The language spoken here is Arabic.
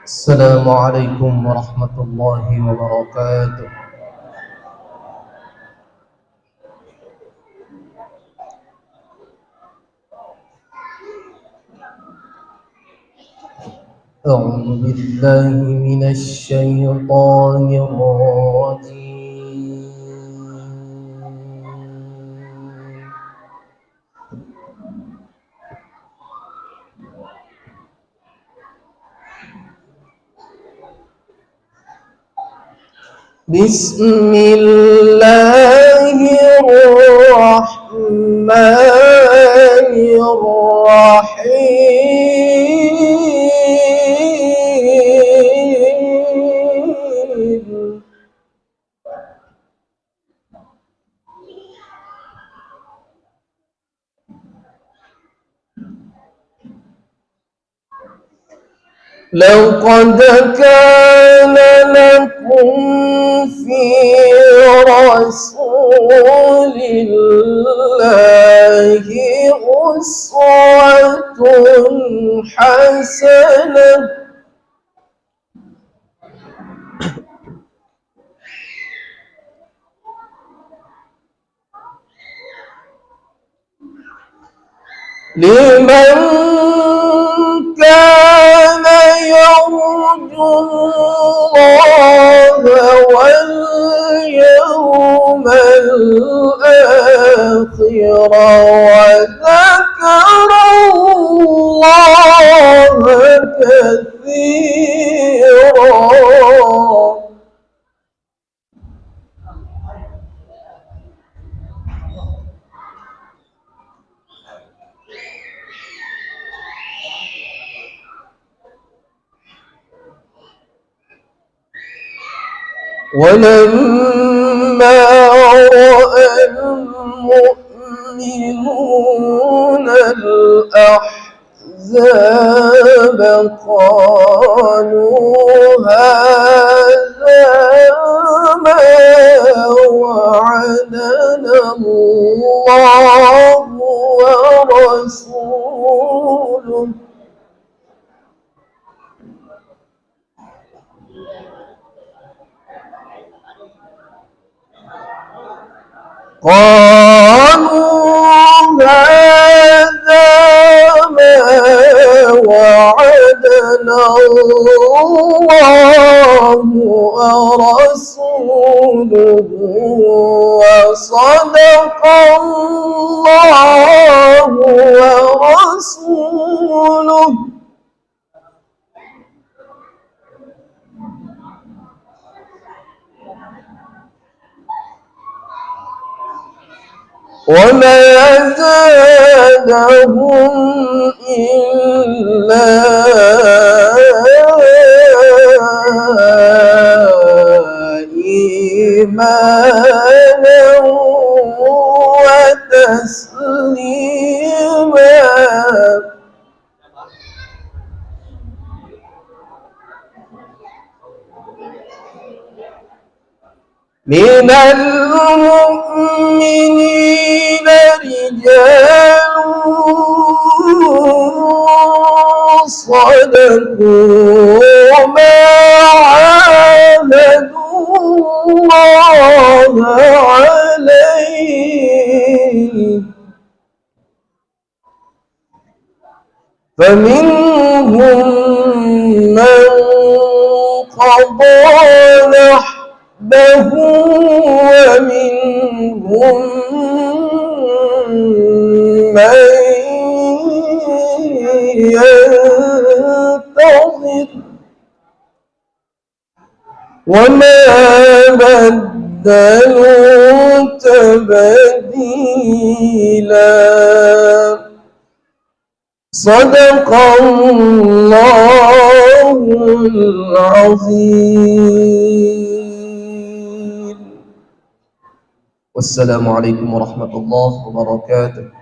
السلام عليكم ورحمة الله وبركاته. أعوذ بالله من الشيطان الرجيم. بسم الله الرحمن الرحيم. لقد كان لكم في رسول الله أسوة حسنة لمن كان يرجو الله واليوم الآخر وذكر الله كثيرا. ولما رأى المؤمنون الأحزاب قالوا هذا ما وعدنا الله ورسوله هذا ما وعدنا الله ورسوله وصدق الله ورسوله وما زادهم إلا إيمانا وتسليما. من المؤمنين رجال صدقوا ما عاهدوا الله عليه فمنهم من قضى نحبه ومنهم من ينتظر وما بدلوا تبديلا. صدق الله العظيم. والسلام عليكم ورحمة الله وبركاته.